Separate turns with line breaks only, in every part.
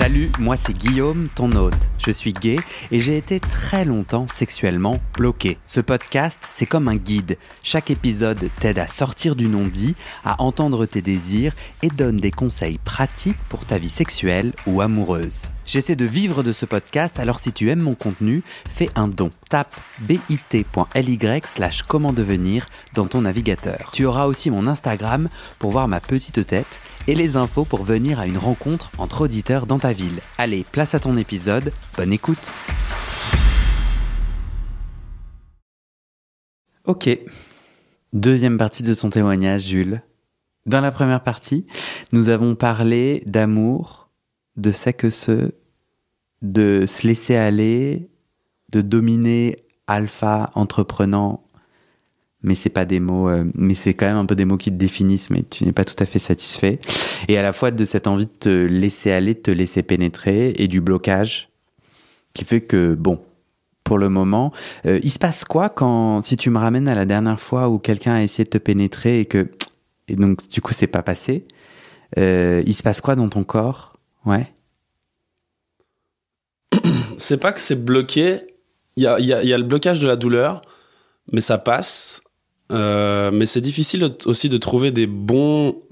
Salut, moi c'est Guillaume, ton hôte. Je suis gay et j'ai été très longtemps sexuellement bloqué. Ce podcast, c'est comme un guide. Chaque épisode t'aide à sortir du non-dit, à entendre tes désirs et donne des conseils pratiques pour ta vie sexuelle ou amoureuse. J'essaie de vivre de ce podcast, alors si tu aimes mon contenu, fais un don. Tape bit.ly/comment devenir dans ton navigateur. Tu auras aussi mon Instagram pour voir ma petite tête et les infos pour venir à une rencontre entre auditeurs dans ta ville. Allez, place à ton épisode, bonne écoute. Ok, deuxième partie de ton témoignage, Jules. Dans la première partie, nous avons parlé d'amour, de sexe, de se laisser aller, de dominer alpha, entreprenant, mais c'est pas des mots, mais c'est quand même un peu des mots qui te définissent, mais tu n'es pas tout à fait satisfait. Et à la fois de cette envie de te laisser aller, de te laisser pénétrer, et du blocage qui fait que, bon, pour le moment, il se passe quoi si tu me ramènes à la dernière fois où quelqu'un a essayé de te pénétrer et donc du coup c'est pas passé, il se passe quoi dans ton corps? Ouais.
C'est pas que c'est bloqué, il y a le blocage de la douleur, mais ça passe. Mais c'est difficile aussi de trouver des bons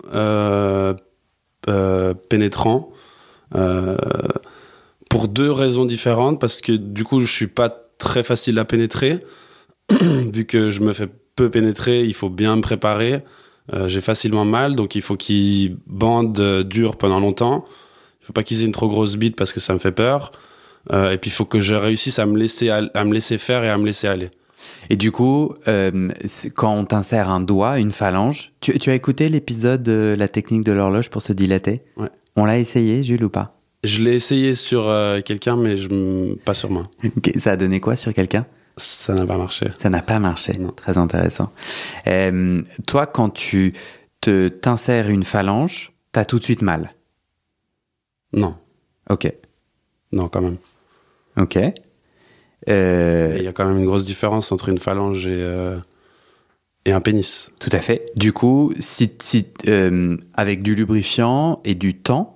pénétrants pour deux raisons différentes, parce que du coup je suis pas très facile à pénétrer vu que je me fais peu pénétrer, il faut bien me préparer, j'ai facilement mal, donc il faut qu'ils bandent dur pendant longtemps, il faut pas qu'ils aient une trop grosse bite parce que ça me fait peur, et puis il faut que je réussisse à me laisser faire et à me laisser aller.
Et du coup, quand on t'insère un doigt, une phalange, tu as écouté l'épisode de la technique de l'horloge pour se dilater?
Ouais.
On l'a essayé, Jules, ou pas?
Je l'ai essayé sur quelqu'un, mais pas sur moi.
Okay. Ça a donné quoi sur quelqu'un?
Ça n'a pas marché.
Ça n'a pas marché,
non.
Très intéressant. Toi, quand tu t'insères une phalange, t'as tout de suite mal?
Non.
Ok.
Non, quand même.
Ok.
Il y a quand même une grosse différence entre une phalange et un pénis.
Tout à fait. Du coup, si avec du lubrifiant et du temps,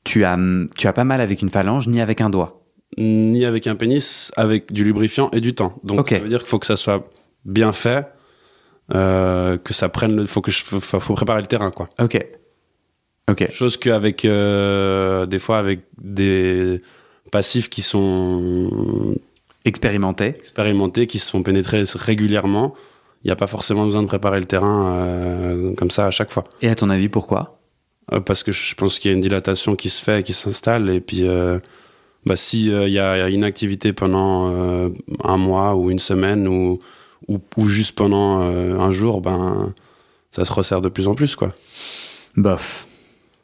tu as pas mal avec une phalange ni avec un doigt?
Ni avec un pénis, avec du lubrifiant et du temps. Donc okay. Ça veut dire qu'il faut que ça soit bien fait, que ça prenne faut préparer le terrain, quoi.
Ok.
Chose qu'avec des fois avec des passifs qui sont expérimentés, qui se font pénétrer régulièrement, il n'y a pas forcément besoin de préparer le terrain comme ça à chaque fois.
Et à ton avis, pourquoi?
Parce que je pense qu'il y a une dilatation qui se fait, qui s'installe, et puis si il y a une activité pendant un mois ou une semaine ou juste pendant un jour, ça se resserre de plus en plus, quoi.
Bof.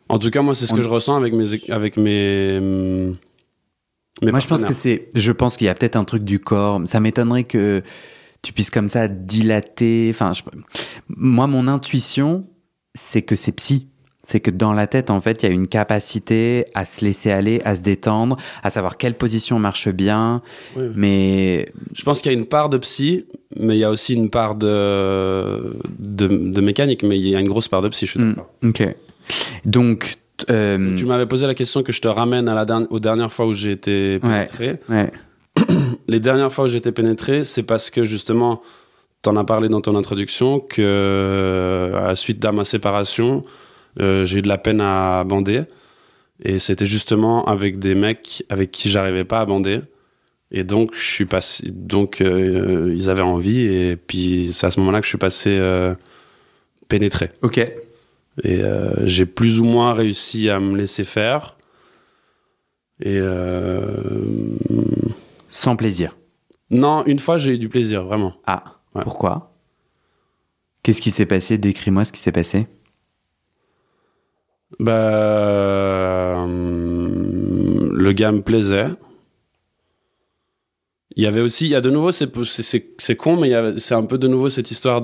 En tout cas, moi, c'est ce que je ressens avec mes
moi, je pense qu'il y a peut-être un truc du corps. Ça m'étonnerait que tu puisses comme ça dilater. Enfin, moi, mon intuition, c'est que c'est psy. C'est que dans la tête, en fait, il y a une capacité à se laisser aller, à se détendre, à savoir quelle position marche bien. Oui. Mais
je pense qu'il y a une part de psy, mais il y a aussi une part de mécanique. Mais il y a une grosse part de psy, je suis d'accord.
Ok. Donc,
tu m'avais posé la question que je te ramène aux dernières fois où j'ai été pénétré.
Ouais.
Les dernières fois où j'ai été pénétré, c'est parce que justement, t'en as parlé dans ton introduction, que à la suite de ma séparation, j'ai eu de la peine à bander. Et c'était justement avec des mecs avec qui j'arrivais pas à bander. Et donc, ils avaient envie. Et puis, c'est à ce moment-là que je suis passé pénétré.
Ok.
Et j'ai plus ou moins réussi à me laisser faire. Et
sans plaisir?
Non, une fois j'ai eu du plaisir, vraiment.
Ah, ouais. Pourquoi? Qu'est-ce qui s'est passé? Décris-moi ce qui s'est passé.
Le gars me plaisait. Il y a de nouveau, c'est con, mais c'est un peu de nouveau cette histoire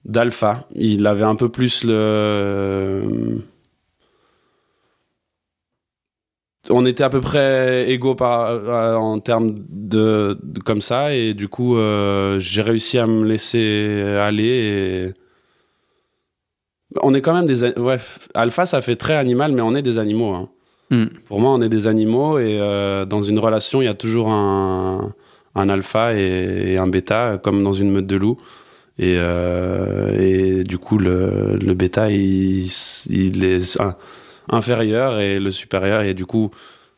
d'alpha. Il avait un peu plus on était à peu près égaux en termes de comme ça, et du coup j'ai réussi à me laisser aller. Et on est quand même alpha, ça fait très animal, mais on est des animaux, hein. Pour moi, on est des animaux et dans une relation, il y a toujours un alpha et un bêta, comme dans une meute de loups. Et du coup, le bêta, il est inférieur et le supérieur. Et du coup,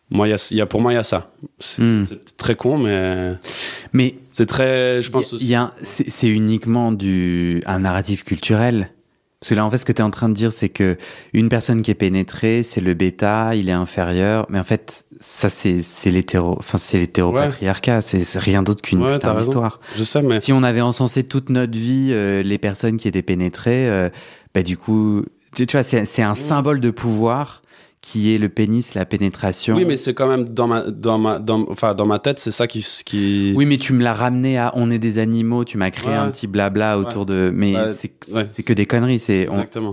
pour moi, il y a ça. C'est très con, mais c'est très, je pense aussi.
C'est uniquement un narratif culturel. Parce que là, en fait, ce que tu es en train de dire, c'est que une personne qui est pénétrée, c'est le bêta, il est inférieur. Mais en fait, ça, c'est l'hétéropatriarcat. C'est rien d'autre qu'une putain d'histoire.
Je sais, mais
si on avait encensé toute notre vie les personnes qui étaient pénétrées, du coup, tu vois, c'est un symbole de pouvoir qui est le pénis, la pénétration.
Oui, mais c'est quand même dans ma tête, c'est ça qui...
Oui, mais tu me l'as ramené à on est des animaux, tu m'as créé un petit blabla autour de... Mais c'est que des conneries,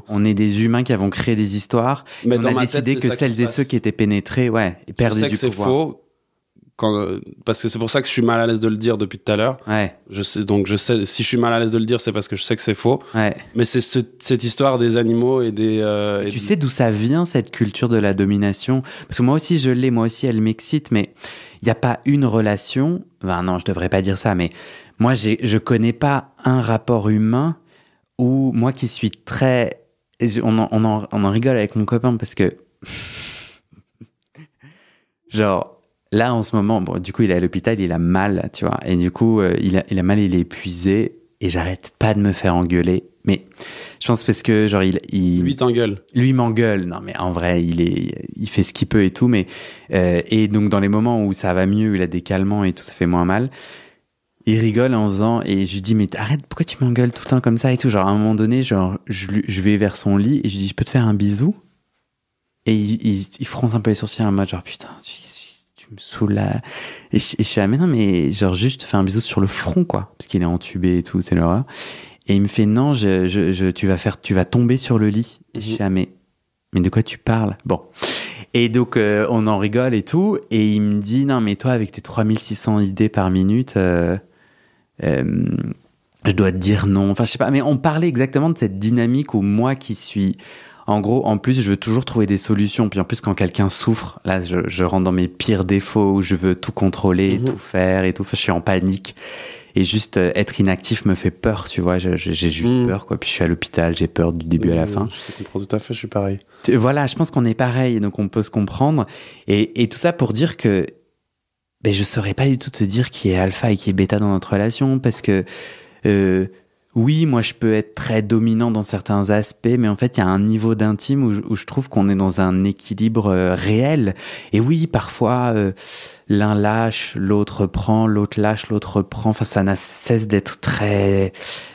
on est des humains qui avons créé des histoires, mais on a décidé que celles et ceux qui étaient pénétrés, perdaient du pouvoir. Je sais que c'est faux,
parce que c'est pour ça que je suis mal à l'aise de le dire depuis tout à l'heure. Je sais, si je suis mal à l'aise de le dire, c'est parce que je sais que c'est faux. Mais c'est cette histoire des animaux et des...
tu sais d'où ça vient, cette culture de la domination? Parce que moi aussi, je l'ai, moi aussi, elle m'excite, mais il n'y a pas une relation... Enfin, non, je devrais pas dire ça, mais moi, je connais pas un rapport humain où moi qui suis très... On en rigole avec mon copain parce que... genre... Là, en ce moment, bon, du coup, il est à l'hôpital, il a mal, tu vois. Et du coup, il a mal, il est épuisé. Et j'arrête pas de me faire engueuler. Mais je pense parce que, genre,
Lui t'engueule.
Lui m'engueule. Non, mais en vrai, il fait ce qu'il peut et tout. Mais, et donc, dans les moments où ça va mieux, où il a des calmants et tout, ça fait moins mal. Il rigole en faisant, et je lui dis, mais arrête, pourquoi tu m'engueules tout le temps comme ça et tout? Genre, à un moment donné, genre, je vais vers son lit et je lui dis, je peux te faire un bisou? Et il fronce un peu les sourcils en mode, genre, putain, tu me saoules là. Et je suis mais non, mais genre, juste, je te fais un bisou sur le front, quoi. Parce qu'il est entubé et tout, c'est l'horreur. Et il me fait, non, tu vas tomber sur le lit. Et je suis mais de quoi tu parles? Bon. Et donc, on en rigole et tout. Et il me dit, non, mais toi, avec tes 3600 idées par minute, je dois te dire non. Enfin, je sais pas. Mais on parlait exactement de cette dynamique où moi qui suis... En gros, en plus, je veux toujours trouver des solutions. Puis en plus, quand quelqu'un souffre, là, je rentre dans mes pires défauts où je veux tout contrôler, tout faire et tout. Enfin, je suis en panique. Et juste être inactif me fait peur, tu vois. J'ai juste peur, quoi. Puis je suis à l'hôpital, j'ai peur du début à la fin.
Je te comprends tout à fait, je suis pareil.
Voilà, je pense qu'on est pareil, donc on peut se comprendre. Et tout ça pour dire que je saurais pas du tout te dire qui est alpha et qui est bêta dans notre relation, parce que... oui, moi je peux être très dominant dans certains aspects, mais en fait il y a un niveau d'intime où je trouve qu'on est dans un équilibre réel. Et oui, parfois l'un lâche, l'autre prend, l'autre lâche, l'autre prend. Enfin, ça n'a cesse d'être très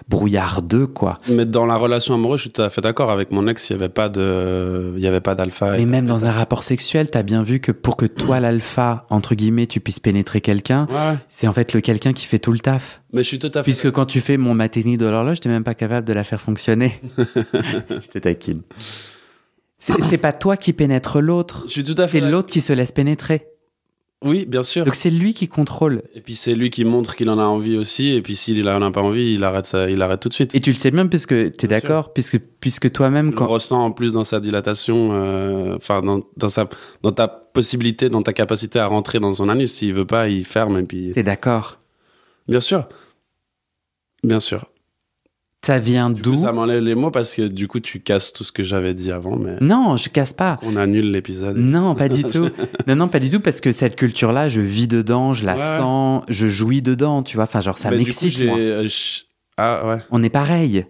brouillardeux, quoi.
Mais dans la relation amoureuse, je suis tout à fait d'accord. Avec mon ex, il y avait pas d'alpha.
Mais même dans un rapport sexuel, t'as bien vu que pour que toi, l'alpha, entre guillemets, tu puisses pénétrer quelqu'un, c'est en fait le quelqu'un qui fait tout le taf.
Mais je suis tout à fait...
Puisque quand tu fais mon maténie de l'horloge, t'es même pas capable de la faire fonctionner. Je te taquine. C'est pas toi qui pénètre l'autre.
Je suis tout à fait...
C'est l'autre qui se laisse pénétrer.
Oui, bien sûr.
Donc c'est lui qui contrôle.
Et puis c'est lui qui montre qu'il en a envie aussi. Et puis s'il en a pas envie, il arrête tout de suite.
Et tu le sais bien puisque t'es d'accord, puisque toi-même...
Tu le ressens en plus dans sa dilatation, dans ta possibilité, dans ta capacité à rentrer dans son anus. S'il veut pas, il ferme et puis...
T'es d'accord?
Bien sûr. Bien sûr.
Ça vient d'où?
Ça m'enlève les mots parce que du coup tu casses tout ce que j'avais dit avant. Mais
non, je casse pas.
On annule l'épisode.
Non, pas du tout. Non, pas du tout, parce que cette culture-là, je vis dedans, je la sens, je jouis dedans, tu vois. Enfin, genre, ça m'excite, moi.
Ah ouais.
On est pareil.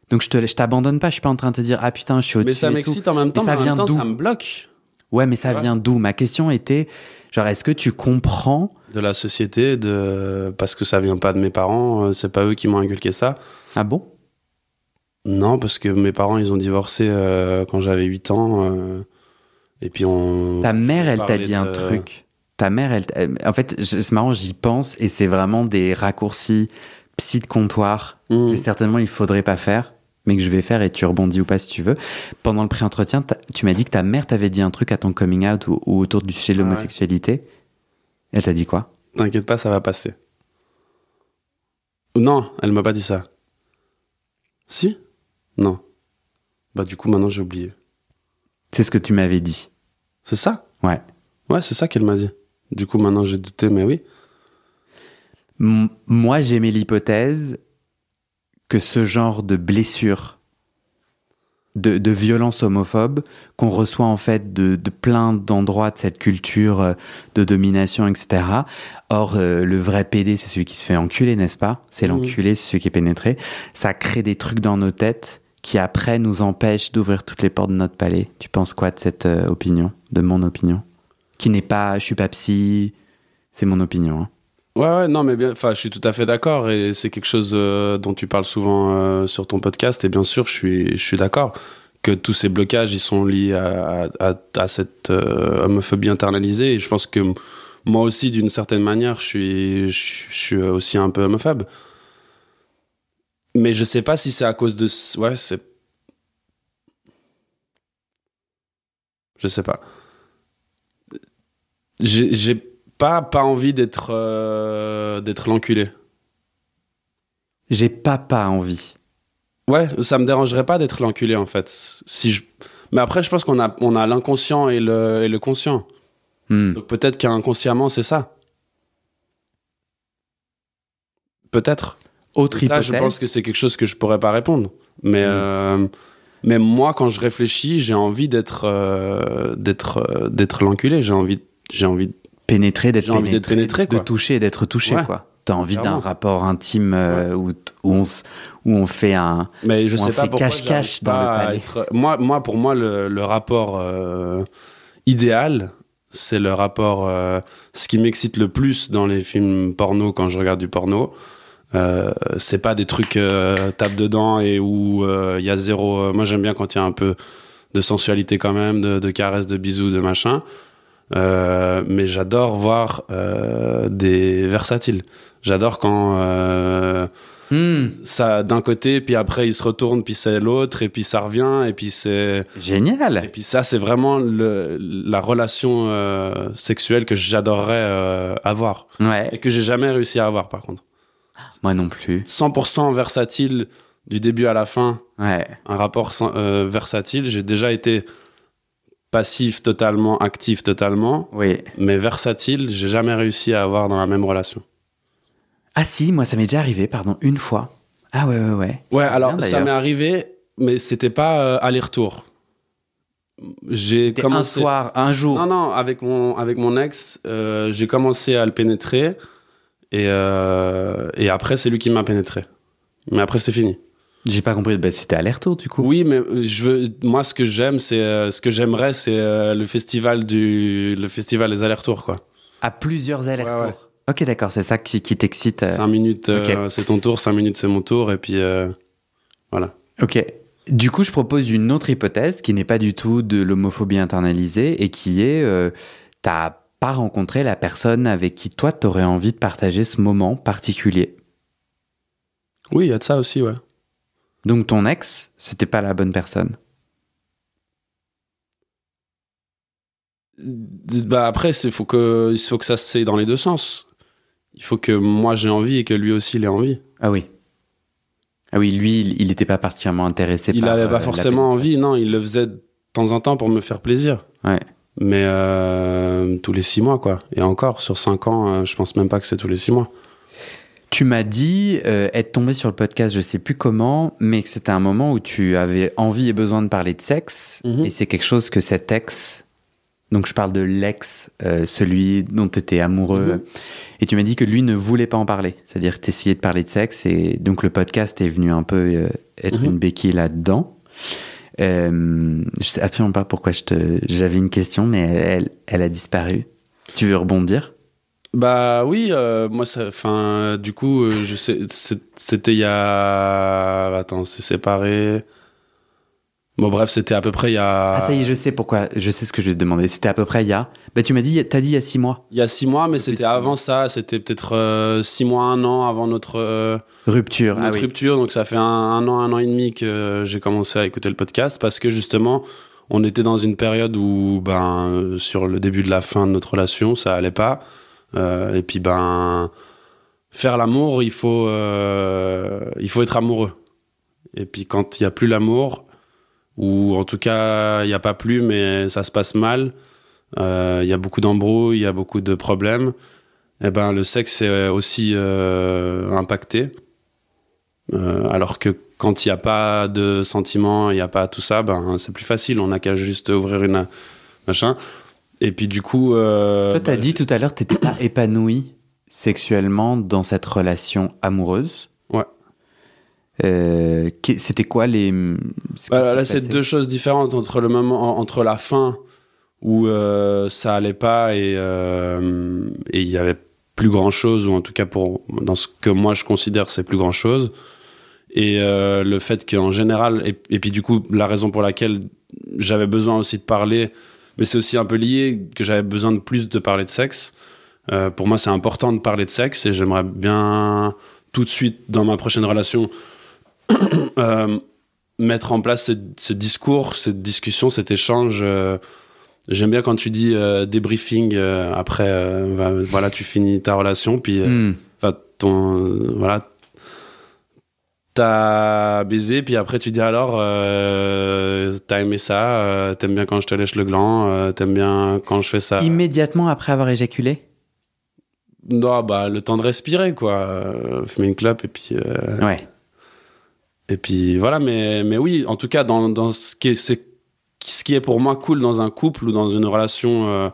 Donc je t'abandonne pas, je suis pas en train de te dire ah putain, je suis au-dessus.
Mais ça m'excite en même temps,
ça vient d'où?
Ça me bloque.
Ouais, mais ça vient d'où? Ma question était, genre, est-ce que tu comprends?
De la société, parce que ça vient pas de mes parents, c'est pas eux qui m'ont inculqué ça.
Ah bon?
Non, parce que mes parents, ils ont divorcé quand j'avais 8 ans. Et puis
Ta mère, elle t'a dit un truc. Ta mère, en fait, c'est marrant, j'y pense, et c'est vraiment des raccourcis psy de comptoir que certainement il faudrait pas faire, mais que je vais faire, et tu rebondis ou pas si tu veux. Pendant le pré-entretien, tu m'as dit que ta mère t'avait dit un truc à ton coming out ou autour du sujet de l'homosexualité. Elle t'a dit quoi?
T'inquiète pas, ça va passer. Non, elle m'a pas dit ça. Si? Non. Bah du coup, maintenant j'ai oublié.
C'est ce que tu m'avais dit.
C'est ça?
Ouais.
Ouais, c'est ça qu'elle m'a dit. Du coup, maintenant, j'ai douté, mais oui.
Moi, j'aimais l'hypothèse que ce genre de blessure, de violence homophobe qu'on reçoit en fait de plein d'endroits de cette culture de domination, etc. Or, le vrai PD, c'est celui qui se fait enculer, n'est-ce pas? C'est l'enculé, c'est celui qui est pénétré. Ça crée des trucs dans nos têtes qui après nous empêchent d'ouvrir toutes les portes de notre palais. Tu penses quoi de cette opinion, de mon opinion? Qui n'est pas, je suis pas psy, c'est mon opinion. Hein.
Ouais, non, mais bien, enfin, je suis tout à fait d'accord et c'est quelque chose dont tu parles souvent sur ton podcast et bien sûr, je suis d'accord que tous ces blocages, ils sont liés à cette homophobie internalisée et je pense que moi aussi, d'une certaine manière, je suis aussi un peu homophobe. Mais je sais pas si c'est à cause de... Ouais, c'est... Je sais pas. J'ai pas envie d'être l'enculé.
J'ai pas envie.
Ouais, ça me dérangerait pas d'être l'enculé en fait. Mais après, je pense qu'on a l'inconscient et le conscient. Donc peut-être qu'inconsciemment, c'est ça. Peut-être.
Autre
ça,
hypothèse.
Je pense que c'est quelque chose que je pourrais pas répondre. Mais moi, quand je réfléchis, j'ai envie d'être l'enculé. J'ai envie
pénétrer, d'être
pénétré,
de toucher et d'être touché,
ouais.
quoi. T'as envie d'un rapport intime où on fait un,
mais je sais pas pourquoi
cache-cache dans le palais.
Pour moi, le rapport idéal, c'est le rapport... ce qui m'excite le plus dans les films porno, quand je regarde du porno, c'est pas des trucs tape dedans et où il y a zéro... moi, j'aime bien quand il y a un peu de sensualité quand même, de caresses, de bisous, de machin. Mais j'adore voir des versatiles. J'adore quand ça d'un côté, puis après il se retourne, puis c'est l'autre, et puis ça revient, et puis c'est
génial.
Et puis ça, c'est vraiment la relation sexuelle que j'adorerais avoir, et que j'ai jamais réussi à avoir par contre.
Moi non plus.
100% versatile du début à la fin.
Ouais.
Un rapport versatile. J'ai déjà été passif totalement, actif totalement.
Oui.
Mais versatile, j'ai jamais réussi à avoir dans la même relation.
Ah si, moi ça m'est déjà arrivé, pardon, une fois. Ah ouais.
Ouais, alors bien, ça m'est arrivé, mais c'était pas aller-retour. J'ai commencé...
un soir, un jour.
Non, avec mon ex, j'ai commencé à le pénétrer et après c'est lui qui m'a pénétré. Mais après c'est fini.
J'ai pas compris, c'était aller-retour du coup.
Oui, mais moi ce que j'aime, ce que j'aimerais, c'est le festival des allers-retours, quoi.
À plusieurs allers-retours.
Ouais.
Ok, d'accord, c'est ça qui t'excite.
5 minutes, c'est ton tour, 5 minutes, c'est mon tour, et puis voilà.
Ok. Du coup, je propose une autre hypothèse qui n'est pas du tout de l'homophobie internalisée et qui est t'as pas rencontré la personne avec qui toi t'aurais envie de partager ce moment particulier.
Oui, il y a de ça aussi, ouais.
Donc ton ex, c'était pas la bonne personne.
Bah après, il faut que ça se sait dans les deux sens. Il faut que moi j'ai envie et que lui aussi il ait envie.
Ah oui, lui, il n'était pas particulièrement intéressé
il
par...
Il n'avait pas forcément envie, non, il le faisait de temps en temps pour me faire plaisir.
Ouais.
Mais tous les 6 mois, quoi. Et encore, sur 5 ans, je pense même pas que c'est tous les 6 mois.
Tu m'as dit être tombé sur le podcast, je sais plus comment, mais que c'était un moment où tu avais envie et besoin de parler de sexe, et c'est quelque chose que cet ex... Donc je parle de l'ex, celui dont tu étais amoureux. Et tu m'as dit que lui ne voulait pas en parler. C'est-à-dire que tu essayais de parler de sexe. Et donc le podcast est venu un peu être une béquille là-dedans. Je sais absolument pas pourquoi j'avais une question, mais elle a disparu. Tu veux rebondir ?
Bah oui, moi, du coup, je sais, c'était il y a... Attends, c'est séparé... Bon, bref, c'était à peu près il y a...
Ah, ça y est, je sais pourquoi. Je sais ce que je vais te demander. C'était à peu près il y a... Bah, t'as dit il y a 6 mois.
Il y a 6 mois, mais c'était avant ça. C'était peut-être 6 mois, 1 an avant notre...
rupture.
Rupture. Donc, ça fait un an et demi que j'ai commencé à écouter le podcast parce que, justement, on était dans une période où, sur le début de la fin de notre relation, ça allait pas. Et puis, faire l'amour, il faut être amoureux. Et puis, quand il n'y a plus l'amour... ou en tout cas il n'y a pas plus mais ça se passe mal, il y a beaucoup d'embrouilles, il y a beaucoup de problèmes, et ben le sexe est aussi impacté. Alors que quand il n'y a pas de sentiments, il n'y a pas tout ça, ben c'est plus facile. On n'a qu'à juste ouvrir une machin. Et puis du coup,
toi, t'as dit tout à l'heure, t'étais pas épanoui sexuellement dans cette relation amoureuse.
Ouais.
C'était quoi les...
Là, c'est deux choses différentes entre le moment, entre la fin où ça allait pas et il y avait plus grand chose, ou en tout cas dans ce que moi je considère c'est plus grand chose, et le fait qu'en général, et puis du coup la raison pour laquelle j'avais besoin aussi de parler, mais c'est aussi un peu lié, que j'avais besoin de plus de parler de sexe. Pour moi c'est important de parler de sexe, et j'aimerais bien tout de suite dans ma prochaine relation mettre en place ce discours, cette discussion, cet échange. J'aime bien quand tu dis débriefing après, voilà, tu finis ta relation, puis voilà, t'as baisé, puis après tu dis alors, t'as aimé ça, t'aimes bien quand je te lèche le gland, t'aimes bien quand je fais ça.
Immédiatement après avoir éjaculé?
Non, bah le temps de respirer, quoi. Fumer une clope, et puis.
Ouais.
Et puis voilà, mais oui, en tout cas, dans ce qui est pour moi cool dans un couple ou dans une relation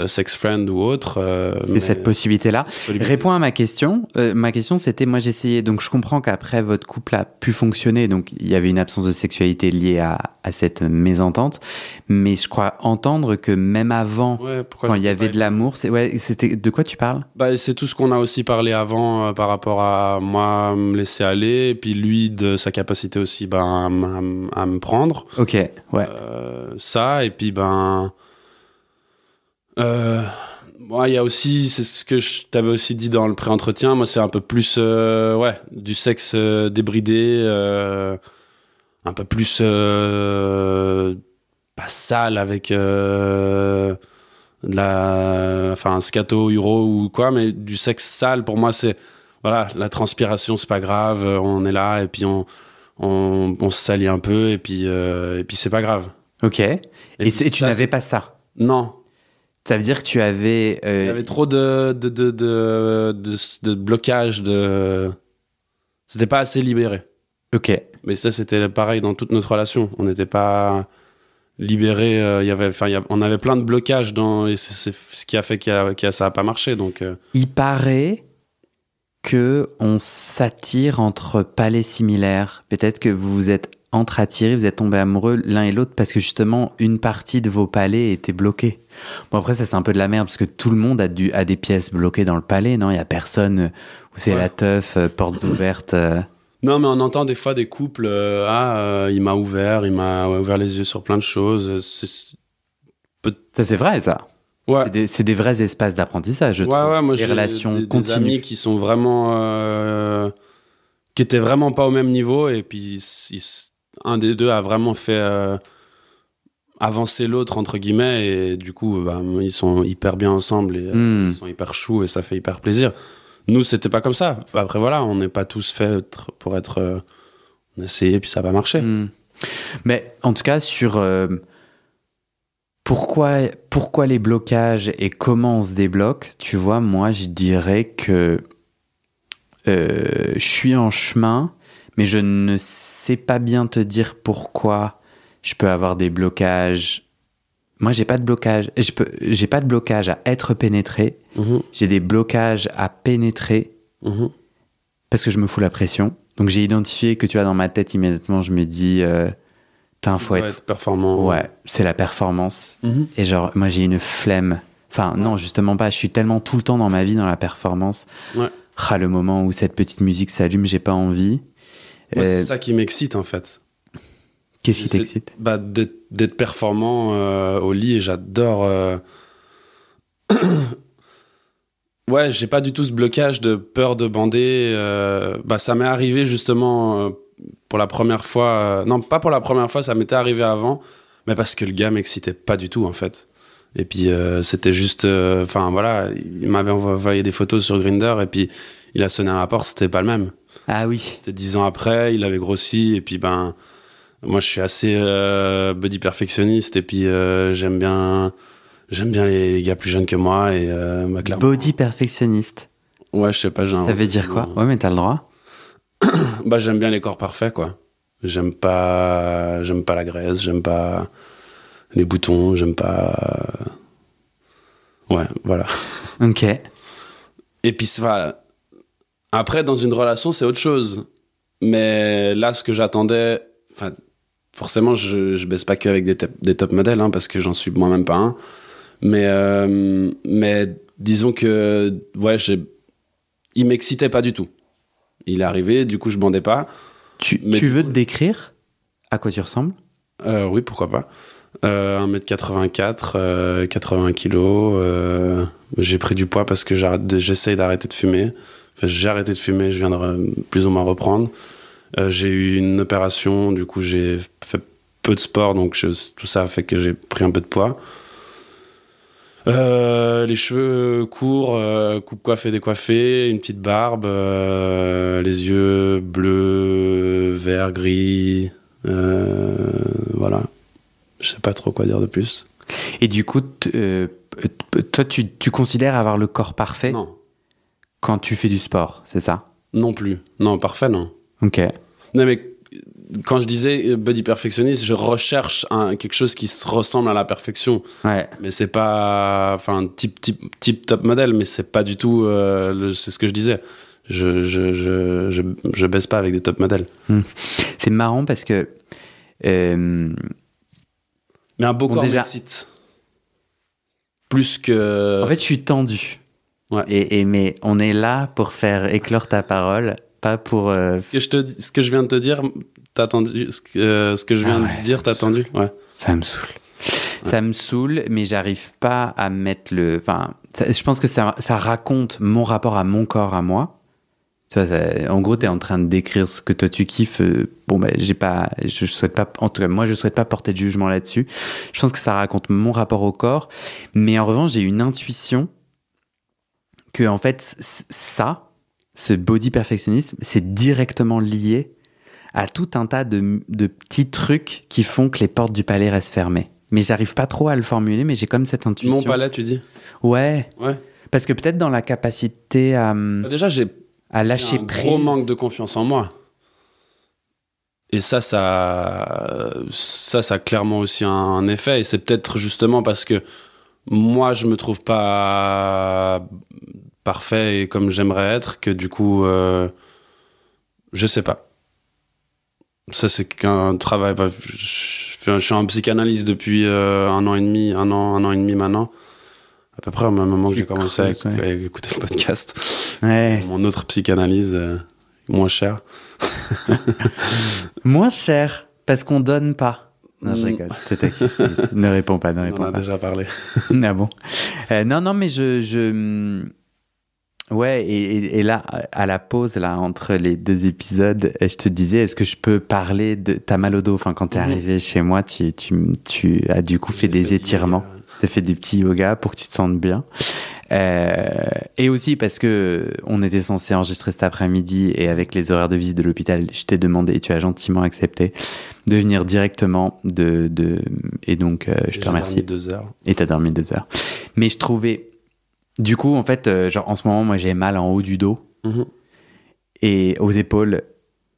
sex-friend ou autre.
C'est cette possibilité-là. Réponds à ma question. Ma question, c'était, moi j'essayais, donc je comprends qu'après votre couple a pu fonctionner, donc il y avait une absence de sexualité liée à cette mésentente, mais je crois entendre que même avant, quand il y avait de l'amour, c'était de quoi tu parles?
Bah, c'est tout ce qu'on a aussi parlé avant par rapport à moi me laisser aller, et puis lui de sa capacité aussi à me prendre.
Ok, ouais.
Ça, et puis il y a aussi, c'est ce que je t'avais aussi dit dans le pré-entretien, moi c'est un peu plus du sexe débridé, un peu plus pas sale, avec un scato, uro ou quoi, mais du sexe sale. Pour moi c'est voilà, la transpiration c'est pas grave, on est là et puis on se salit un peu, et puis c'est pas grave.
Ok. Et tu n'avais pas ça?
Non.
Ça veut dire que tu avais...
Il y avait trop de blocage, c'était pas assez libéré.
Ok.
Mais ça, c'était pareil dans toute notre relation. On n'était pas libéré. On avait plein de blocages et c'est ce qui a fait que ça a pas marché. Donc.
Il paraît que on s'attire entre palais similaires. Peut-être que vous vous êtes entre-attirés, vous êtes tombés amoureux l'un et l'autre parce que justement une partie de vos palais était bloquée. Bon, après ça c'est un peu de la merde parce que tout le monde a des pièces bloquées dans le palais, non? Il y a personne où c'est la teuf, portes ouvertes.
Non, mais on entend des fois des couples, il m'a ouvert les yeux sur plein de choses.
Ça c'est vrai, ça.
Ouais.
C'est des vrais espaces d'apprentissage, je trouve.
Ouais, moi
des relations continues.
Des amis qui sont vraiment, qui étaient vraiment pas au même niveau, et puis un des deux a vraiment fait avancer l'autre, entre guillemets, et du coup ils sont hyper bien ensemble, et ils sont hyper choux, et ça fait hyper plaisir. Nous c'était pas comme ça. Après voilà, on n'est pas tous faits pour être on a essayé puis ça a pas marché.
Mais en tout cas sur pourquoi les blocages et comment on se débloque, tu vois, moi je dirais que je suis en chemin, mais je ne sais pas bien te dire pourquoi je peux avoir des blocages. Moi, j'ai pas de blocage. J'ai pas de blocage à être pénétré. J'ai des blocages à pénétrer parce que je me fous la pression. Donc, j'ai identifié que, tu vois, dans ma tête, immédiatement, je me dis, faut être
performant.
Ouais, c'est la performance. Et genre, moi, j'ai une flemme. Enfin, non, justement pas. Je suis tellement tout le temps dans ma vie dans la performance.
Ouais.
Le moment où cette petite musique s'allume, j'ai pas envie.
Moi, c'est ça qui m'excite, en fait.
Qu'est-ce qui t'excite?
D'être performant au lit, et j'adore. Ouais, j'ai pas du tout ce blocage de peur de bander. Ça m'est arrivé justement pour la première fois. Non, pas pour la première fois, ça m'était arrivé avant, mais parce que le gars m'excitait pas du tout, en fait. Et puis c'était juste. Voilà, il m'avait envoyé des photos sur Grindr, et puis il a sonné à ma porte, c'était pas le même.
Ah oui.
C'était 10 ans après, il avait grossi, et puis moi je suis assez body perfectionniste, et puis j'aime bien J'aime bien les gars plus jeunes que moi et clairement.
Body perfectionniste.
Ouais, je sais pas,
Ça veut dire quoi? Ouais, mais t'as le droit.
Bah, j'aime bien les corps parfaits, quoi. J'aime pas la graisse, j'aime pas les boutons, j'aime pas. Ouais, voilà.
Ok.
Et puis, après, dans une relation, c'est autre chose. Mais là, ce que j'attendais, enfin, forcément, je baisse pas que avec des top modèles, hein, parce que j'en suis moi-même pas un. Mais disons que, ouais, il m'excitait pas du tout. Il est arrivé, du coup, je bandais pas.
Tu veux te décrire à quoi tu ressembles?
Oui, pourquoi pas. 1m84, 80 kilos. J'ai pris du poids parce que j'essaye d'arrêter de fumer. Enfin, j'ai arrêté de fumer, je viens de plus ou moins reprendre. J'ai eu une opération, du coup j'ai fait peu de sport, donc tout ça a fait que j'ai pris un peu de poids. Les cheveux courts, coupe coiffée décoiffée, une petite barbe, les yeux bleus, vert, gris, voilà. Je sais pas trop quoi dire de plus.
Et du coup, toi, tu considères avoir le corps parfait?
Non.
Quand tu fais du sport, c'est ça?
Non plus. Non, parfait, non.
Ok.
Non, mais quand je disais body perfectionniste, je recherche quelque chose qui se ressemble à la perfection.
Ouais.
Mais c'est pas, enfin, type top modèle, mais c'est pas du tout. C'est ce que je disais. Je baisse pas avec des top modèles.
C'est marrant parce que.
Mais un beau corps
déjà
m'excite. Plus que.
En fait, je suis tendu.
Ouais.
Mais on est là pour faire éclore ta parole, pas pour.
Ce que je viens de te dire, t'as attendu. Ce que je viens de dire, t'as attendu. Ouais.
Ça me saoule. Ouais. Ça me saoule, mais j'arrive pas à mettre le. Enfin, je pense que ça raconte mon rapport à mon corps, à moi. Tu vois, en gros, t'es en train de décrire ce que toi tu kiffes. Bon, ben, je souhaite pas. En tout cas, moi, je souhaite pas porter de jugement là-dessus. Je pense que ça raconte mon rapport au corps, mais en revanche, j'ai une intuition que en fait, ce body perfectionnisme, c'est directement lié à tout un tas de petits trucs qui font que les portes du palais restent fermées. Mais j'arrive pas trop à le formuler, mais j'ai comme cette intuition.
Mon palais, tu dis?
Ouais.
Ouais.
Parce que peut-être dans la capacité à lâcher
un
prise.
Gros manque de confiance en moi. Et ça a clairement aussi un effet. Et c'est peut-être justement parce que moi, je me trouve pas parfait et comme j'aimerais être que du coup, je sais pas. Ça, c'est qu'un travail. Je suis en psychanalyse depuis un an et demi maintenant. À peu près au même moment que j'ai commencé à écouter le podcast.
Ouais.
Mon autre psychanalyse, moins cher.
Moins cher, parce qu'on donne pas. Non, je rigole. Ne réponds pas,
On en a déjà parlé.
Ah bon. Non, mais ouais, et là, à la pause, là, entre les deux épisodes, je te disais, est-ce que je peux parler de... T'as mal au dos, enfin, quand t'es arrivé chez moi, tu as du coup fait des étirements. Tu as fait des petits yogas pour que tu te sentes bien. Et aussi parce que on était censé enregistrer cet après-midi et avec les horaires de visite de l'hôpital, je t'ai demandé, et tu as gentiment accepté, de venir directement et donc, je te remercie.
J'ai dormi 2 heures.
Et t'as dormi 2 heures. Mais je trouvais... Du coup, en fait, genre, en ce moment, moi, j'ai mal en haut du dos et aux épaules.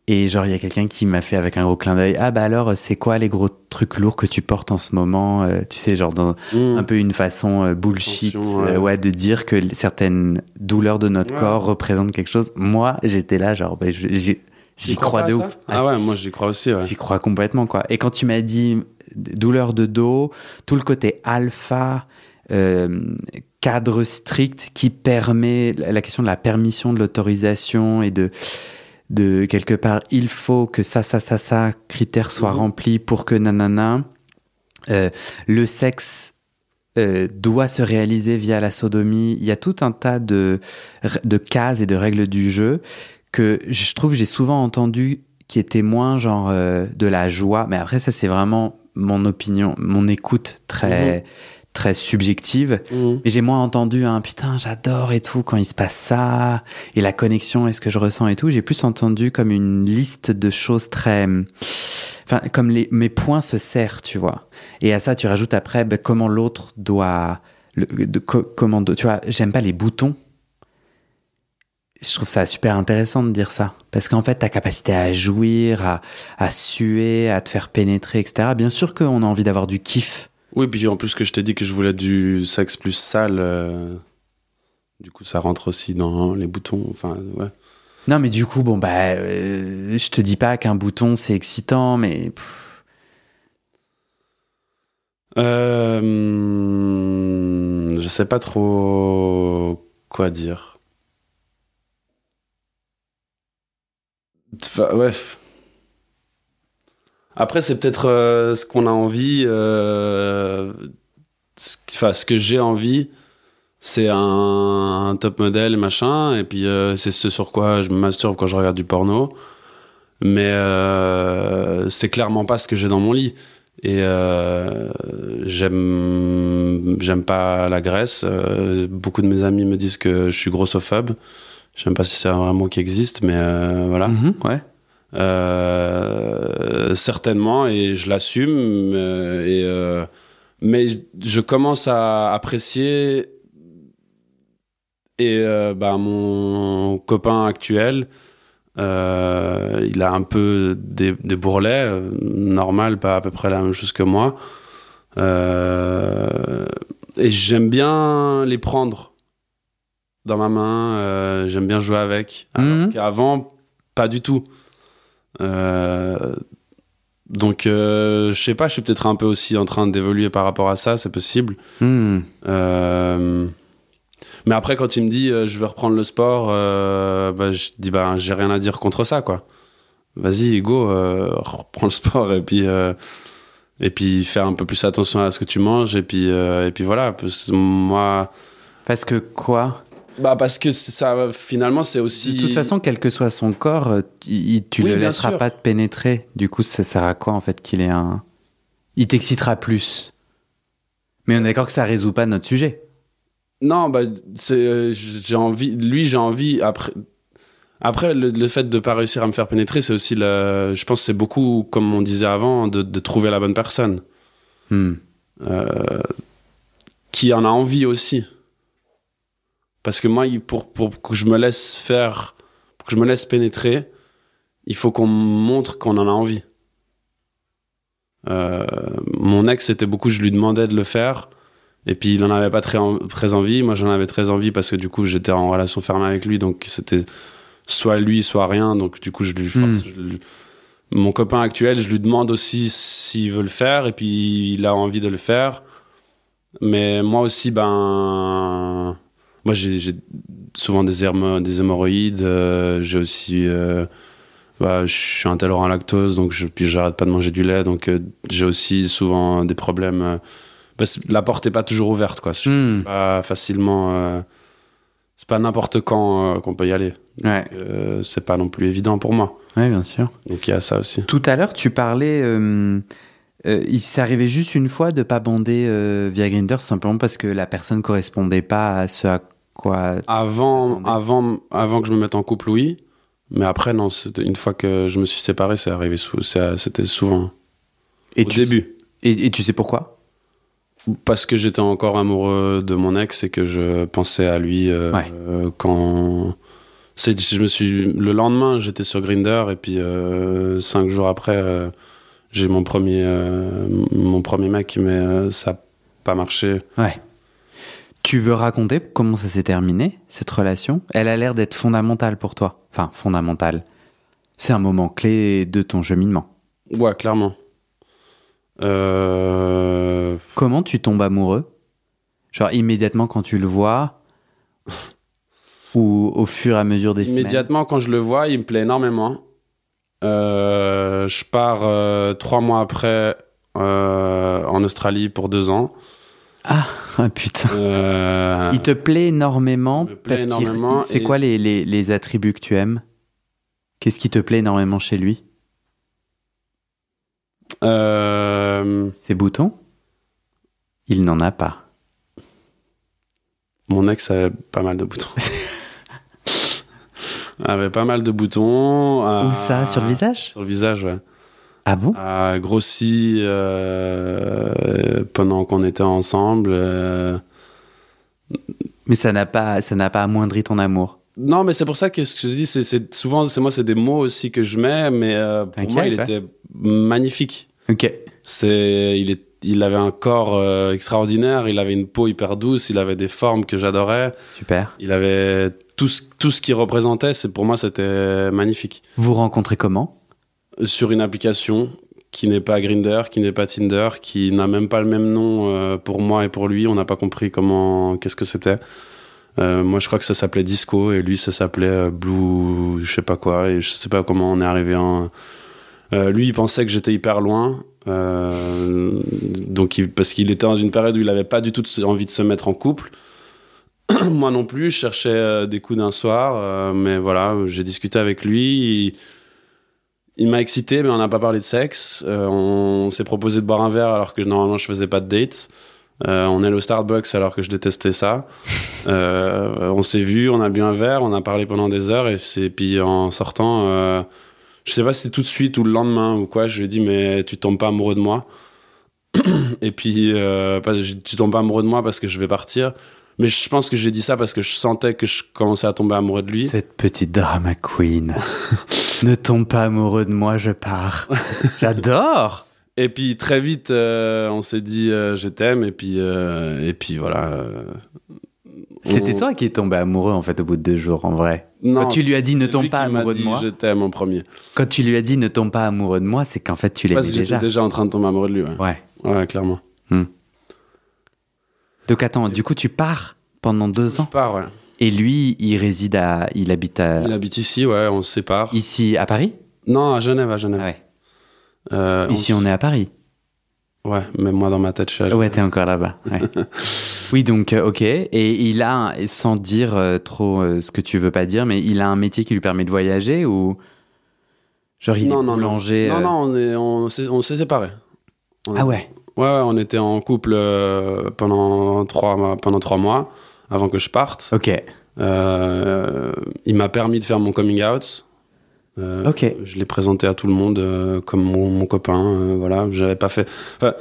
Et genre, il y a quelqu'un qui m'a fait avec un gros clin d'œil. Ah, bah alors, c'est quoi les gros trucs lourds que tu portes en ce moment? Tu sais, genre, dans un peu une façon bullshit, de dire que certaines douleurs de notre corps représentent quelque chose. Moi, j'étais là, genre, bah, j'y crois de ouf.
Ah ouais, moi, j'y crois aussi, ouais.
J'y crois complètement, quoi. Et quand tu m'as dit douleur de dos, tout le côté alpha, cadre strict qui permet la question de la permission, de l'autorisation et de quelque part, il faut que ça, critères soient remplis pour que nanana. Le sexe doit se réaliser via la sodomie. Il y a tout un tas de cases et de règles du jeu que je trouve j'ai souvent entendu qui étaient moins genre de la joie. Mais après, ça, c'est vraiment mon opinion, mon écoute très subjective. Et j'ai moins entendu putain, j'adore et tout quand il se passe ça et la connexion et ce que je ressens et tout. J'ai plus entendu comme une liste de choses très Enfin, comme mes poings se serrent, tu vois. Et à ça, tu rajoutes après comment l'autre doit... tu vois, j'aime pas les boutons. Je trouve ça super intéressant de dire ça. Parce qu'en fait, ta capacité à jouir, à suer, à te faire pénétrer, etc. Bien sûr qu'on a envie d'avoir du kiff.
Oui, puis en plus que je t'ai dit que je voulais du sexe plus sale, du coup ça rentre aussi dans les boutons, enfin ouais.
Non, mais du coup, je te dis pas qu'un bouton c'est excitant, mais...
Je sais pas trop quoi dire. Enfin, ouais. Après, c'est peut-être ce qu'on a envie, ce que j'ai envie, c'est un top modèle et machin, et puis c'est ce sur quoi je me masturbe quand je regarde du porno, mais c'est clairement pas ce que j'ai dans mon lit. Et j'aime pas la graisse. Beaucoup de mes amis me disent que je suis grossophobe. Je sais même pas si c'est un vrai mot qui existe, mais voilà.
Ouais.
Certainement, et je l'assume. Mais je commence à apprécier. Et mon copain actuel, il a un peu des bourrelets, normal, pas à peu près la même chose que moi. Et j'aime bien les prendre dans ma main, j'aime bien jouer avec. Alors qu'avant, pas du tout. Donc, je sais pas, je suis peut-être un peu aussi en train d'évoluer par rapport à ça, c'est possible. Mais après, quand il me dit je veux reprendre le sport, je dis j'ai rien à dire contre ça, quoi. Vas-y, go, reprends le sport et puis fais un peu plus attention à ce que tu manges et puis voilà.
Parce que quoi?
Parce que ça, finalement, c'est aussi.
De toute façon, quel que soit son corps, tu le laisseras pas te pénétrer. Du coup, ça sert à quoi en fait qu'il ait un. Il t'excitera plus. Mais on est d'accord que ça résout pas notre sujet.
Non, j'ai envie. Après le fait de pas réussir à me faire pénétrer, c'est aussi je pense que c'est beaucoup, comme on disait avant, de trouver la bonne personne. Qui en a envie aussi. Parce que moi, pour que je me laisse faire, pour que je me laisse pénétrer, il faut qu'on me montre qu'on en a envie. Mon ex, c'était beaucoup, je lui demandais de le faire. Et puis il en avait pas très envie. Moi, j'en avais très envie parce que du coup, j'étais en relation fermée avec lui, donc c'était soit lui, soit rien. Donc du coup, je lui force. Mon copain actuel, je lui demande aussi s'il veut le faire, et puis il a envie de le faire. Mais moi aussi, moi j'ai souvent des hémorroïdes. J'ai aussi, je suis intolérant à la lactose, donc puis j'arrête pas de manger du lait, donc j'ai aussi souvent des problèmes. La porte est pas toujours ouverte, quoi. Pas facilement. C'est pas n'importe quand qu'on peut y aller.
Ouais.
Donc, c'est pas non plus évident pour moi.
Ouais, bien sûr.
Donc il y a ça aussi.
Tout à l'heure, tu parlais. Il s'est arrivé juste une fois de pas bander via Grindr, simplement parce que la personne correspondait pas à ce à quoi.
Avant que je me mette en couple, oui. Mais après, non. Une fois que je me suis séparé, c'est arrivé. C'était souvent. Au début.
Et tu sais pourquoi?
Parce que j'étais encore amoureux de mon ex et que je pensais à lui quand. Le lendemain, j'étais sur Grindr et puis 5 jours après, j'ai mon premier mec, mais ça n'a pas marché.
Ouais. Tu veux raconter comment ça s'est terminé, cette relation? Elle a l'air d'être fondamentale pour toi. Enfin, fondamentale. C'est un moment clé de ton cheminement.
Ouais, clairement.
Comment tu tombes amoureux? Genre immédiatement quand tu le vois? Ou au fur et à mesure des semaines?
Immédiatement quand je le vois, il me plaît énormément. Je pars 3 mois après en Australie pour 2 ans.
Ah putain. Il te plaît énormément. C'est quoi les attributs que tu aimes? Qu'est-ce qui te plaît énormément chez lui? Ses boutons? Il n'en a pas.
Mon ex avait pas mal de boutons. Avait pas mal de boutons.
Où ça? Sur le visage?
Sur le visage, ouais.
Ah bon?
a grossi pendant qu'on était ensemble.
Mais ça n'a pas amoindri ton amour.
Non, mais c'est pour ça que ce que je dis, souvent, c'est des mots aussi que je mets, mais pour moi, il était magnifique.
Ok.
Il avait un corps extraordinaire, il avait une peau hyper douce, il avait des formes que j'adorais.
Super.
Il avait tout ce qu'il représentait, pour moi, c'était magnifique.
Vous rencontrez comment?
Sur une application qui n'est pas Grindr, qui n'est pas Tinder, qui n'a même pas le même nom pour moi et pour lui. On n'a pas compris qu'est-ce que c'était. Moi, je crois que ça s'appelait Disco et lui, ça s'appelait Blue, je sais pas quoi. Et je sais pas comment on est arrivé lui, il pensait que j'étais hyper loin. Parce qu'il était dans une période où il avait pas du tout envie de se mettre en couple. Moi non plus, je cherchais des coups d'un soir. Mais voilà, j'ai discuté avec lui. Il m'a excité, mais on n'a pas parlé de sexe. On s'est proposé de boire un verre alors que normalement je faisais pas de date. On est allé au Starbucks alors que je détestais ça. On s'est vu, on a bu un verre, on a parlé pendant des heures et puis en sortant, je sais pas si c'est tout de suite ou le lendemain ou quoi, je lui ai dit mais tu tombes pas amoureux de moi. Et puis tu tombes pas amoureux de moi parce que je vais partir. Mais je pense que j'ai dit ça parce que je sentais que je commençais à tomber amoureux de lui.
Cette petite drama queen. Ne tombe pas amoureux de moi, je pars. J'adore.
Et puis très vite, on s'est dit je t'aime et puis voilà.
C'était toi qui es tombé amoureux en fait au bout de 2 jours en vrai.
Non,
quand tu lui as dit ne tombe pas amoureux de moi.
Je t'aime en premier.
Quand tu lui as dit ne tombe pas amoureux de moi, c'est qu'en fait tu l'aimais déjà.
Parce que j'étais déjà en train de tomber amoureux de lui. Ouais, clairement.
Donc attends, du coup tu pars pendant 2 ans.
Je pars, ouais.
Et lui, il habite
Il habite ici, ouais, on se sépare.
Ici à Paris?
Non, à Genève.
Ah ouais. Ici on est à Paris.
Ouais, même moi dans ma tête, je suis à Genève.
Ouais, t'es encore là-bas. Ouais. Oui, donc ok. Et il a, sans dire trop ce que tu veux pas dire, mais il a un métier qui lui permet de voyager ou genre il est boulanger.
Non, on s'est séparés.
Ah ouais.
Ouais, on était en couple pendant 3 mois avant que je parte.
Ok.
Il m'a permis de faire mon coming out.
Ok.
Je l'ai présenté à tout le monde comme mon copain. Voilà, j'avais pas fait. Enfin,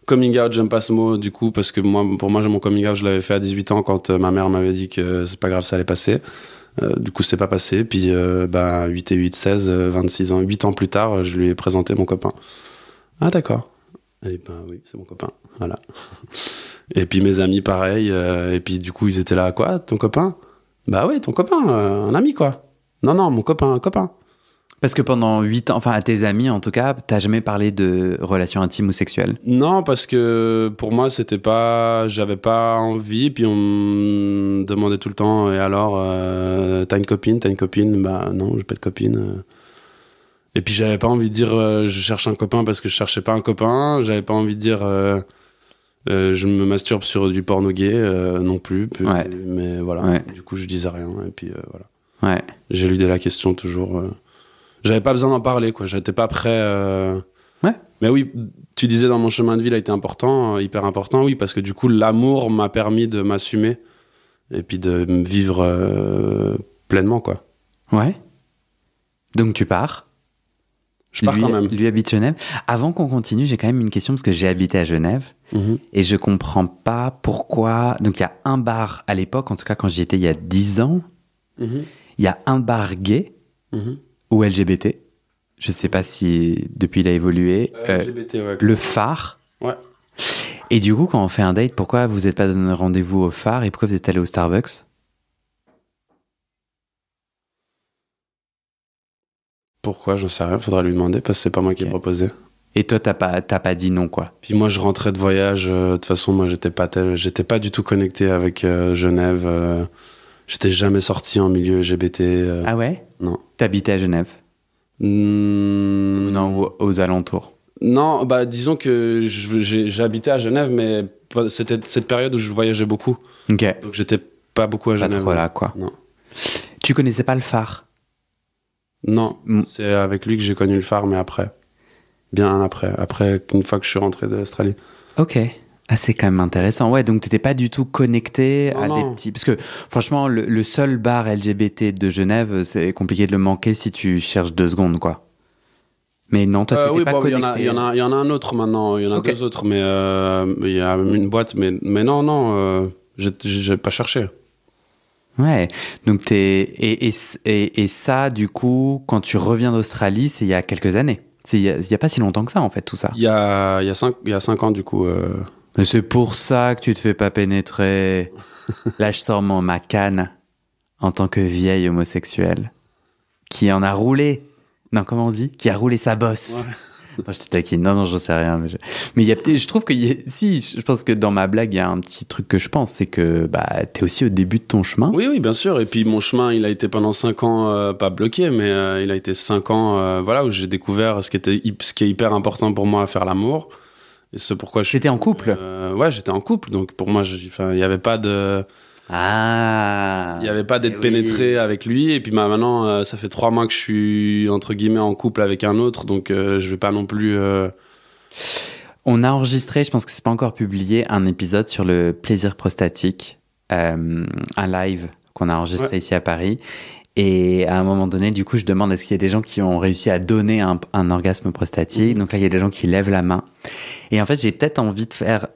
coming out, j'aime pas ce mot du coup parce que pour moi, mon coming out, je l'avais fait à 18 ans quand ma mère m'avait dit que c'est pas grave, ça allait passer. Du coup, c'est pas passé. Puis 8 et 8, 16, 26 ans, 8 ans plus tard, je lui ai présenté mon copain. Ah d'accord. Et oui, c'est mon copain. Voilà. Et puis mes amis, pareil. Et puis du coup, ils étaient là. Quoi, ton copain? Bah ouais, ton copain, un ami quoi. Non, mon copain, un copain.
Parce que pendant 8 ans, enfin à tes amis en tout cas, t'as jamais parlé de relations intimes ou sexuelles?
Non, parce que pour moi, j'avais pas envie. Puis on me demandait tout le temps, et alors, t'as une copine? Bah non, j'ai pas de copine. Et puis j'avais pas envie de dire je cherche un copain parce que je cherchais pas un copain. J'avais pas envie de dire je me masturbe sur du porno gay non plus.
Ouais.
Mais voilà,
ouais.
Du coup je disais rien. Et puis voilà.
Ouais.
J'ai éludé la question toujours. J'avais pas besoin d'en parler, quoi. J'étais pas prêt.
Ouais.
Mais oui, tu disais dans mon chemin de vie, il a été important, hyper important, oui, parce que du coup l'amour m'a permis de m'assumer et puis de me vivre pleinement, quoi.
Ouais. Donc tu pars.
Je pars quand même.
Lui habite Genève. Avant qu'on continue, j'ai quand même une question parce que j'ai habité à Genève et je comprends pas pourquoi. Donc il y a un bar à l'époque, en tout cas quand j'y étais il y a 10 ans, il y a un bar gay ou LGBT. Je sais pas si depuis il a évolué.
LGBT, ouais.
Le phare.
Ouais.
Et du coup, quand on fait un date, pourquoi vous n'êtes pas donné rendez-vous au phare et pourquoi vous êtes allé au Starbucks?
Pourquoi? J'en sais rien, faudra lui demander parce que c'est pas moi qui ai proposé.
Et toi, t'as pas dit non, quoi?
Puis moi, je rentrais de voyage. De toute façon, moi, j'étais pas du tout connecté avec Genève. J'étais jamais sorti en milieu LGBT.
Ah ouais?
Non.
T'habitais à Genève? Non, aux alentours.
Non, bah disons que j'habitais à Genève, mais c'était cette période où je voyageais beaucoup.
Ok.
Donc j'étais pas beaucoup à Genève.
Pas trop là, quoi.
Non.
Tu connaissais pas le phare?
Non, c'est avec lui que j'ai connu le phare, mais après. Bien après. Après, une fois que je suis rentré d'Australie.
Ok. Ah, c'est quand même intéressant. Ouais, donc t'étais pas du tout connecté à des petits... Parce que, franchement, le seul bar LGBT de Genève, c'est compliqué de le manquer si tu cherches 2 secondes, quoi. Mais non, toi, t'étais
Oui,
pas
bon,
connecté.
il y en a un autre maintenant. Il y en a
Ok.
2 autres, mais il y a une boîte. Mais non, j'ai pas cherché.
Ouais. Donc, et ça, du coup, quand tu reviens d'Australie, c'est il y a quelques années. Il y a pas si longtemps que ça, en fait, tout ça.
Il y a 5 ans, du coup.
Mais c'est pour ça que tu te fais pas pénétrer. Là, je sors ma canne en tant que vieille homosexuelle qui en a roulé. Non, comment on dit? Qui a roulé sa bosse.
Ouais.
Non, je te taquine. Non, j'en sais rien. Mais il y a, je trouve que si, je pense que dans ma blague, il y a un petit truc que je pense, c'est que bah, t'es aussi au début de ton chemin.
Oui, oui, bien sûr. Et puis mon chemin, il a été pendant 5 ans, pas bloqué, mais il a été 5 ans voilà, où j'ai découvert ce qui est hyper important pour moi à faire l'amour. Et c'est pourquoi je suis.
T'étais en couple?
Ouais, j'étais en couple. Donc pour moi, il n'y avait pas de.
Ah.
Il n'y avait pas d'être
Eh
pénétré
oui.
avec lui. Et puis bah, maintenant, ça fait 3 mois que je suis, entre guillemets, en couple avec un autre. Donc je vais pas non plus.
On a enregistré, je pense que c'est pas encore publié, un épisode sur le plaisir prostatique, un live qu'on a enregistré
Ouais.
ici à Paris. Et à un moment donné, du coup, je demande est-ce qu'il y a des gens qui ont réussi à donner un orgasme prostatique. Donc là, il y a des gens qui lèvent la main. Et en fait, j'ai peut-être envie de faire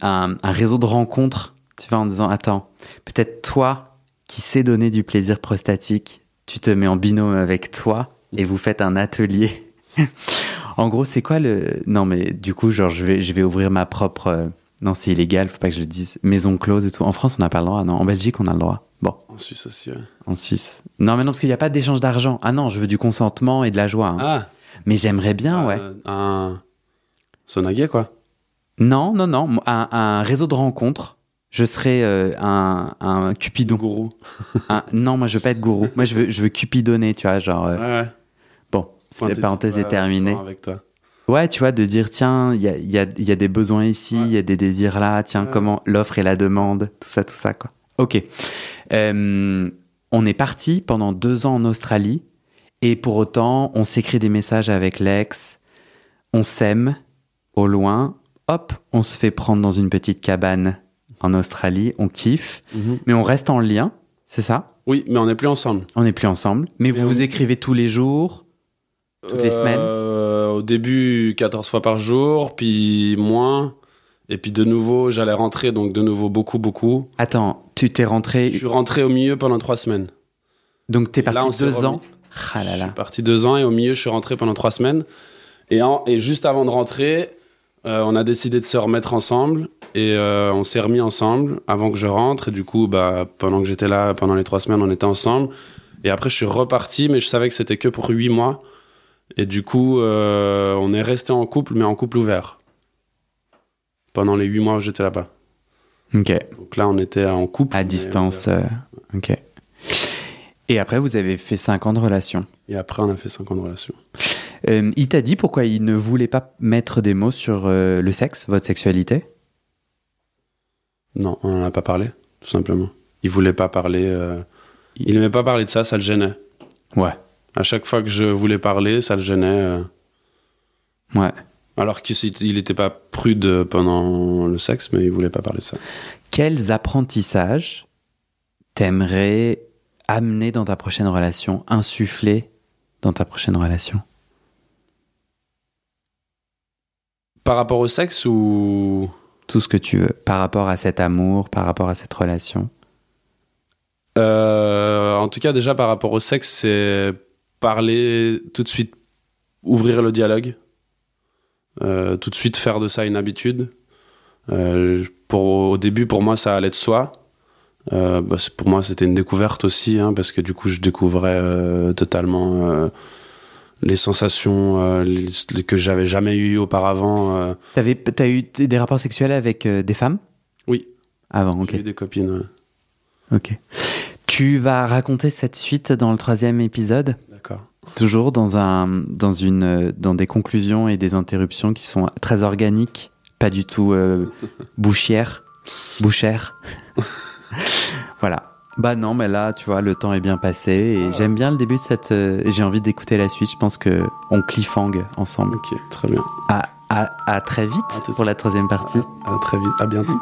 un réseau de rencontres, tu vois, en disant, attends, peut-être toi qui sais donner du plaisir prostatique, tu te mets en binôme avec toi et vous faites un atelier. En gros, c'est quoi le... Non, mais du coup, genre, je vais ouvrir ma propre... Non, c'est illégal, faut pas que je le dise. Maison close et tout. En France, on n'a pas le droit. Non, en Belgique, on a le droit. Bon,
En Suisse aussi, ouais.
en Suisse. Non, mais non, parce qu'il n'y a pas d'échange d'argent. Ah non, je veux du consentement et de la joie. Hein.
Ah,
Mais j'aimerais bien, ouais.
un sauna gay, quoi.
Non, non, non. Un réseau de rencontres. Je serais un Cupidon.
Gourou.
Non, moi, je veux pas être gourou. Moi, je veux cupidonner, tu vois, genre...
Ouais.
Bon,
Pointer
cette parenthèse
du
est
doigt,
terminée.
avec toi.
Ouais, tu vois, de dire, tiens, il y a des besoins ici, il y a des désirs là, tiens,
Ouais.
comment l'offre et la demande, tout ça, quoi. Ok. On est parti pendant 2 ans en Australie, et pour autant, on s'écrit des messages avec l'ex, on s'aime, au loin, hop, on se fait prendre dans une petite cabane en Australie, on kiffe, mais on reste en lien, c'est ça?
Oui, mais on n'est plus ensemble.
On n'est plus ensemble, mais vous vous écrivez tous les jours, toutes les semaines?
Au début, 14 fois par jour, puis moins. Et puis de nouveau, j'allais rentrer, donc de nouveau beaucoup, beaucoup.
Attends, tu t'es rentré...
Je suis rentré au milieu pendant 3 semaines.
Donc t'es
Et là,
parti
on s'est
2 ans.
remis.
Ah là
Je suis
là.
parti 2 ans et au milieu, je suis rentré pendant 3 semaines. Et juste avant de rentrer, on a décidé de se remettre ensemble. Et on s'est remis ensemble avant que je rentre. Et du coup, bah, pendant que j'étais là, pendant les 3 semaines, on était ensemble. Et après, je suis reparti, mais je savais que c'était que pour 8 mois. Et du coup, on est resté en couple, mais en couple ouvert. Pendant les 8 mois où j'étais là-bas.
Ok.
Donc là, on était en couple.
À
mais
distance.
ouvert.
Ok. Et après, vous avez fait 5 ans de relation.
Et après, on a fait 5 ans de relation.
Il t'a dit pourquoi il ne voulait pas mettre des mots sur le sexe, votre sexualité?
Non, on n'en a pas parlé, tout simplement. Il voulait pas parler. Il n'aimait pas parler de ça, ça le gênait.
Ouais.
À chaque fois que je voulais parler, ça le gênait.
Ouais.
Alors qu'il n'était pas prude pendant le sexe, mais il voulait pas parler de ça.
Quels apprentissages t'aimerais amener dans ta prochaine relation, insuffler dans ta prochaine relation?
Par rapport au sexe ou...
Tout ce que tu veux, par rapport à cet amour, par rapport à cette relation.
En tout cas, déjà, par rapport au sexe, c'est parler tout de suite, ouvrir le dialogue. Tout de suite faire de ça une habitude. Au début, pour moi, ça allait de soi. Pour moi, c'était une découverte aussi, hein, parce que du coup, je découvrais totalement les sensations que j'avais jamais eues auparavant.
T'as eu des rapports sexuels avec des femmes?
Oui.
Avant, ok.
J'ai eu des copines. Ouais.
Ok. Tu vas raconter cette suite dans le 3e épisode?
D'accord.
Toujours dans des conclusions et des interruptions qui sont très organiques, pas du tout bouchères. Voilà. Bah non, mais là, tu vois, le temps est bien passé et j'aime bien le début de cette... j'ai envie d'écouter la suite, je pense qu'on cliffhang ensemble.
Ok, très bien.
À très vite pour la 3e partie.
À très vite, à bientôt.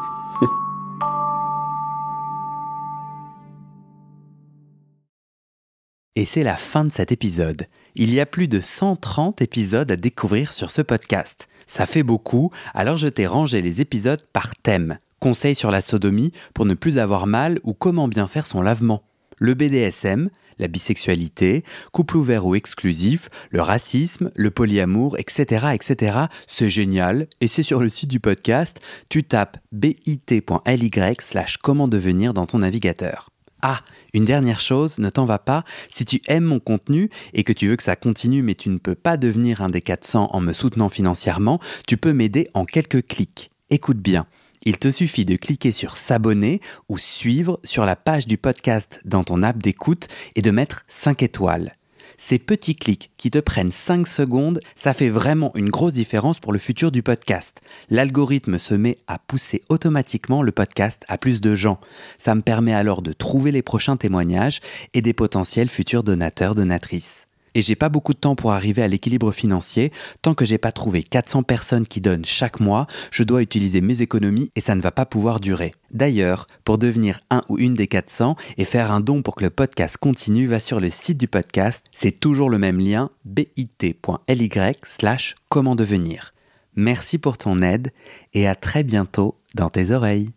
Et c'est la fin de cet épisode. Il y a plus de 130 épisodes à découvrir sur ce podcast. Ça fait beaucoup, alors je t'ai rangé les épisodes par thème. Conseils sur la sodomie pour ne plus avoir mal ou comment bien faire son lavement. Le BDSM, la bisexualité, couple ouvert ou exclusif, le racisme, le polyamour, etc. etc. C'est génial et c'est sur le site du podcast. Tu tapes bit.ly/comment devenir dans ton navigateur. Ah, une dernière chose, ne t'en va pas, si tu aimes mon contenu et que tu veux que ça continue mais tu ne peux pas devenir un des 400 en me soutenant financièrement, tu peux m'aider en quelques clics. Écoute bien. Il te suffit de cliquer sur s'abonner ou suivre sur la page du podcast dans ton app d'écoute et de mettre 5 étoiles. Ces petits clics qui te prennent 5 secondes, ça fait vraiment une grosse différence pour le futur du podcast. L'algorithme se met à pousser automatiquement le podcast à plus de gens. Ça me permet alors de trouver les prochains témoignages et des potentiels futurs donateurs, donatrices. Et j'ai pas beaucoup de temps pour arriver à l'équilibre financier. Tant que j'ai pas trouvé 400 personnes qui donnent chaque mois, je dois utiliser mes économies et ça ne va pas pouvoir durer. D'ailleurs, pour devenir un ou une des 400 et faire un don pour que le podcast continue, va sur le site du podcast. C'est toujours le même lien, bit.ly/comment devenir. Merci pour ton aide et à très bientôt dans tes oreilles.